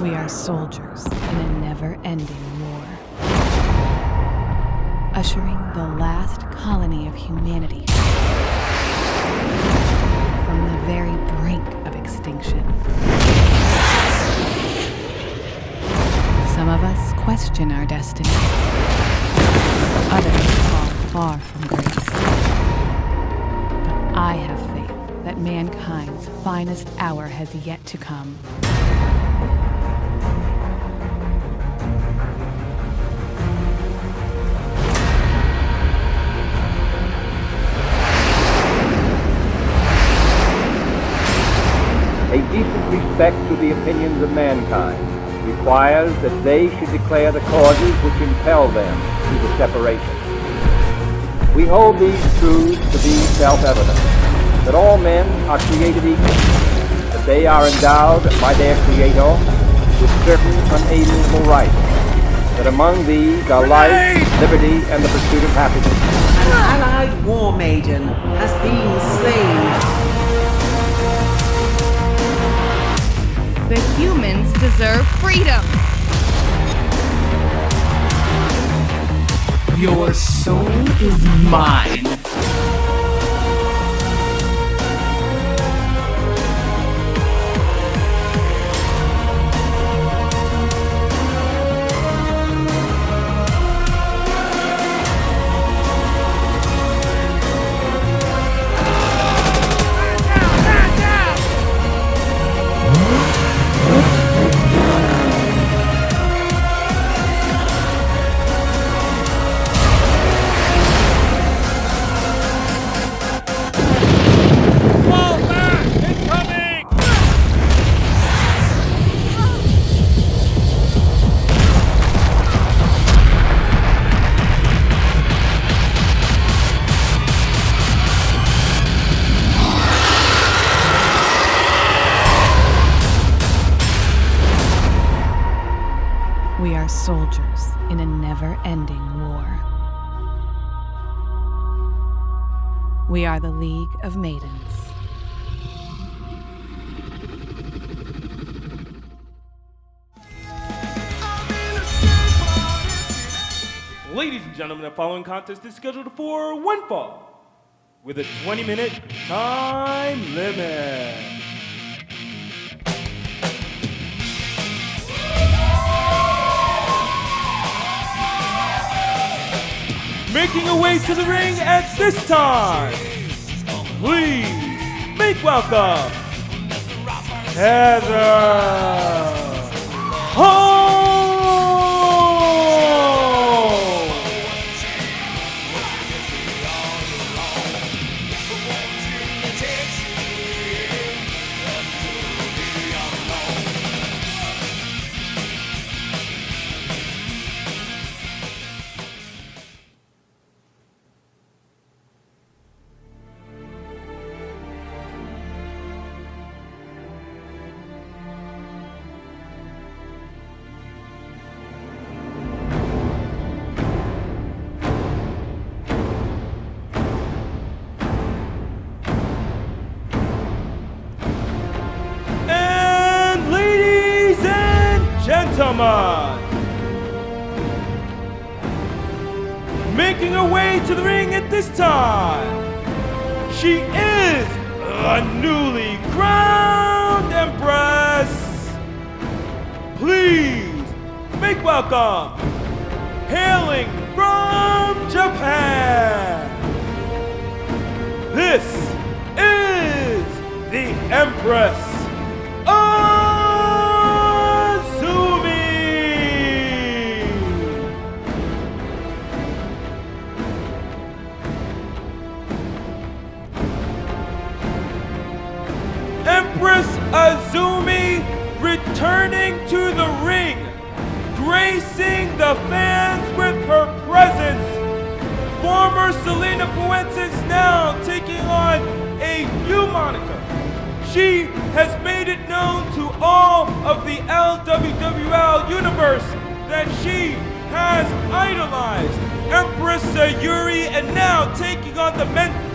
We are soldiers in a never-ending war, ushering the last colony of humanity from the very brink of extinction. Some of us question our destiny. Others fall far from grace. But I have faith that mankind's finest hour has yet to come. A decent respect to the opinions of mankind requires that they should declare the causes which impel them to the separation. We hold these truths to be self-evident, that all men are created equal, that they are endowed by their Creator with certain unalienable rights, that among these are life, liberty, and the pursuit of happiness. An allied war maiden has been slain. The humans deserve freedom. Your soul is mine. We are soldiers in a never-ending war. We are the League of Maidens. Ladies and gentlemen, the following contest is scheduled for one fall with a 20-minute time limit. Making her way to the ring at this time, please make welcome Heather Hall. Gentlemen, making her way to the ring at this time, she is a newly crowned Empress. Please make welcome, hailing from Japan, this is the Empress Azumi, returning to the ring, gracing the fans with her presence. Former Selena Fuentes now taking on a new moniker. She has made it known to all of the LWWL universe that she has idolized Empress Sayuri, and now taking on the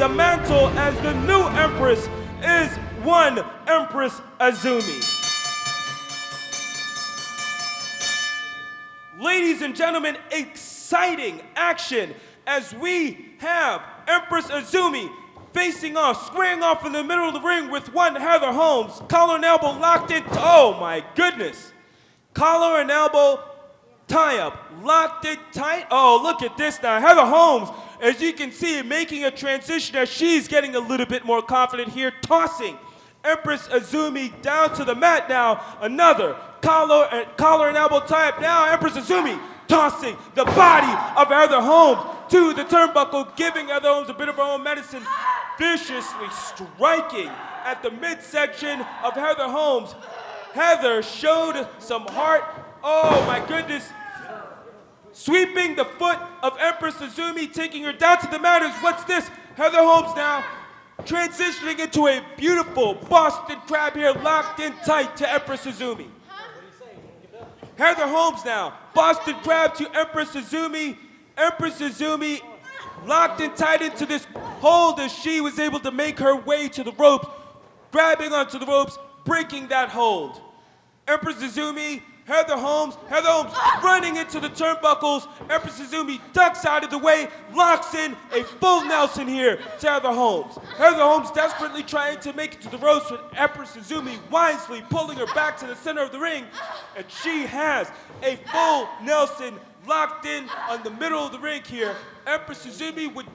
mantle as the new Empress is one Empress Azumi. Ladies and gentlemen, exciting action as we have Empress Azumi facing off, squaring off in the middle of the ring with one Heather Holmes. Collar and elbow locked in. Oh my goodness. Collar and elbow tie up, locked it tight. Oh, look at this now. Heather Holmes, as you can see, making a transition as she's getting a little bit more confident here, tossing Empress Azumi down to the mat now. Another collar and elbow tie up now. Empress Azumi tossing the body of Heather Holmes to the turnbuckle, giving Heather Holmes a bit of her own medicine, viciously striking at the midsection of Heather Holmes. Heather showed some heart. Oh my goodness. Sweeping the foot of Empress Azumi, taking her down to the mat. What's this? Heather Holmes now transitioning into a beautiful Boston Crab here, locked in tight to Empress Azumi. Heather Holmes now, Boston Crab to Empress Azumi. Empress Azumi locked in tight into this hold as she was able to make her way to the ropes, grabbing onto the ropes, breaking that hold. Empress Azumi, Heather Holmes running into the turnbuckles. Empress Azumi ducks out of the way, locks in a full Nelson here to Heather Holmes. Heather Holmes desperately trying to make it to the ropes, with Empress Azumi wisely pulling her back to the center of the ring, and she has a full Nelson locked in on the middle of the ring here. Empress Azumi would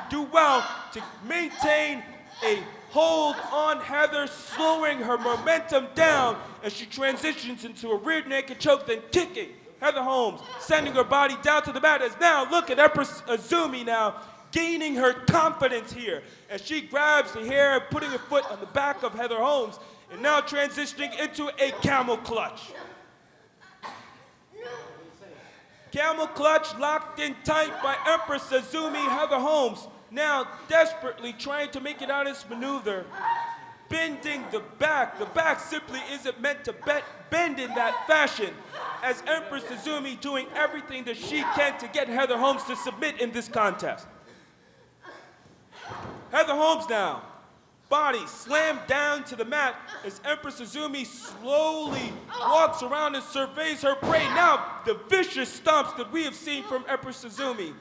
do well to maintain a hold on Heather, slowing her momentum down as she transitions into a rear naked choke, then kicking Heather Holmes, sending her body down to the mat. As now, look at Empress Azumi now gaining her confidence here as she grabs the hair, putting her foot on the back of Heather Holmes, and now transitioning into a camel clutch. Camel clutch locked in tight by Empress Azumi. Heather Holmes now desperately trying to make it out of this maneuver, bending the back. The back simply isn't meant to bend in that fashion, as Empress Azumi doing everything that she can to get Heather Holmes to submit in this contest. Heather Holmes now, body slammed down to the mat as Empress Azumi slowly walks around and surveys her prey. Now the vicious stomps that we have seen from Empress Azumi,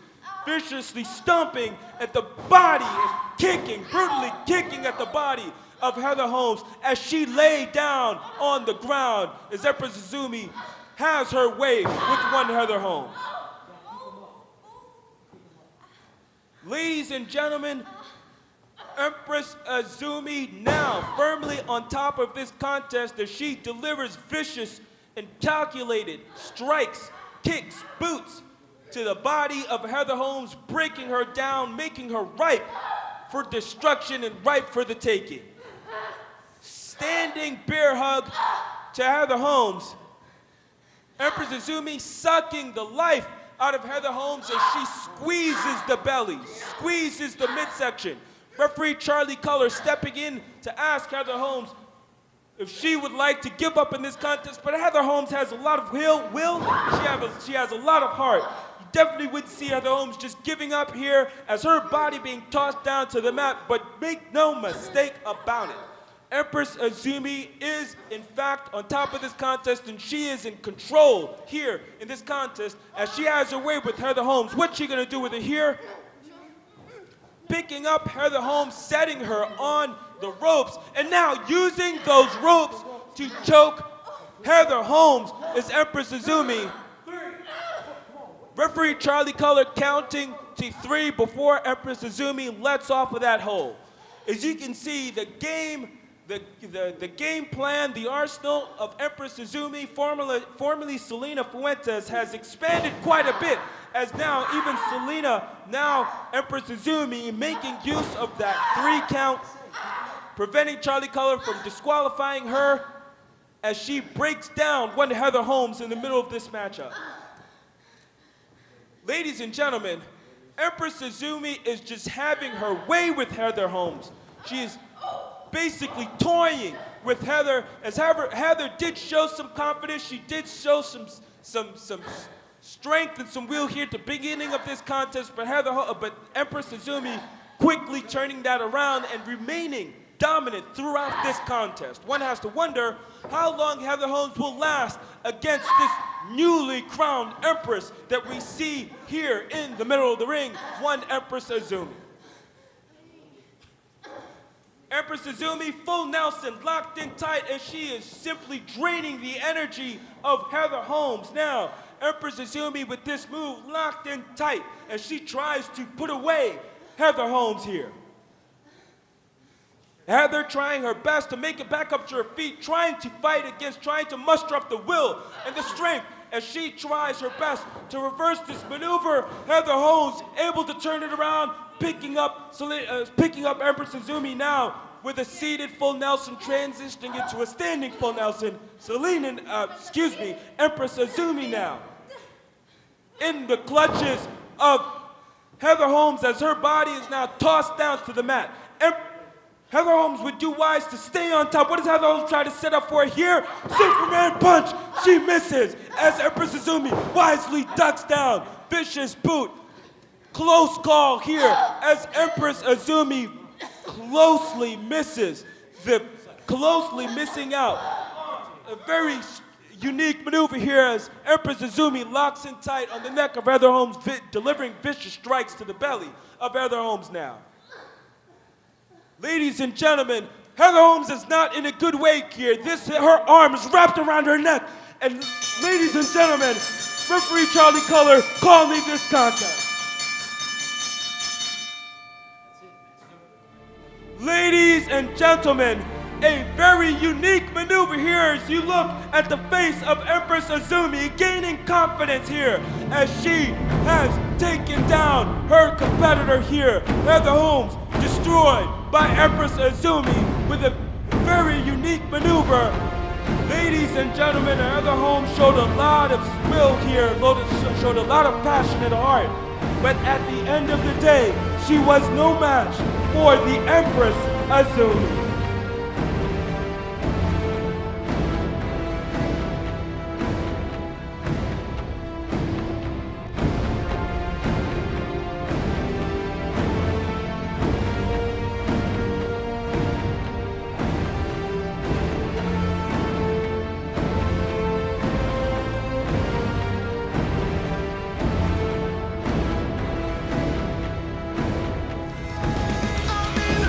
viciously stomping at the body and kicking, brutally kicking at the body of Heather Holmes as she lay down on the ground as Empress Azumi has her way with one Heather Holmes. Ladies and gentlemen, Empress Azumi now firmly on top of this contest as she delivers vicious and calculated strikes, kicks, boots to the body of Heather Holmes, breaking her down, making her ripe for destruction and ripe for the taking. Standing bear hug to Heather Holmes. Empress Azumi sucking the life out of Heather Holmes as she squeezes the belly, squeezes the midsection. Referee Charlie Culler stepping in to ask Heather Holmes if she would like to give up in this contest, but Heather Holmes has a lot of will. She has a lot of heart. You definitely wouldn't see Heather Holmes just giving up here as her body being tossed down to the mat, but make no mistake about it. Empress Azumi is, in fact, on top of this contest, and she is in control here in this contest as she has her way with Heather Holmes. What's she gonna do with it here? Picking up Heather Holmes, setting her on the ropes, and now using those ropes to choke Heather Holmes is Empress Azumi. Referee Charlie Culler counting to 3 before Empress Azumi lets off of that hold. As you can see, the game plan, the arsenal of Empress Azumi, formerly Selena Fuentes, has expanded quite a bit, as now even Selena, now Empress Azumi, making use of that 3 count, preventing Charlie Culler from disqualifying her as she breaks down one Heather Holmes in the middle of this matchup. Ladies and gentlemen, Empress Azumi is just having her way with Heather Holmes. She is basically toying with Heather, as Heather did show some confidence. She did show some strength and some will here at the beginning of this contest, but Empress Azumi quickly turning that around and remaining dominant throughout this contest. One has to wonder how long Heather Holmes will last against this newly crowned empress that we see here in the middle of the ring, one Empress Azumi. Empress Azumi, full Nelson, locked in tight, as she is simply draining the energy of Heather Holmes. Now, Empress Azumi with this move locked in tight as she tries to put away Heather Holmes here. Heather trying her best to make it back up to her feet, trying to fight against, trying to muster up the will and the strength as she tries her best to reverse this maneuver. Heather Holmes able to turn it around, picking up Empress Azumi now with a seated full Nelson, transitioning into a standing full Nelson. Empress Azumi now in the clutches of Heather Holmes as her body is now tossed down to the mat. Heather Holmes would do wise to stay on top. What does Heather Holmes try to set up for here? Superman punch. She misses as Empress Azumi wisely ducks down. Vicious boot. Close call here as Empress Azumi closely misses missing out. A very unique maneuver here as Empress Azumi locks in tight on the neck of Heather Holmes, delivering vicious strikes to the belly of Heather Holmes now. Ladies and gentlemen, Heather Holmes is not in a good way here. Her arm is wrapped around her neck. And ladies and gentlemen, referee Charlie Color calling this contest. Ladies and gentlemen, a very unique maneuver here as you look at the face of Empress Azumi gaining confidence here as she has taken down her competitor here. Heather Holmes destroyed by Empress Azumi with a very unique maneuver. Ladies and gentlemen, Heather Holmes showed a lot of will here, showed a lot of passion and heart. But at the end of the day, she was no match for the Empress Azumi.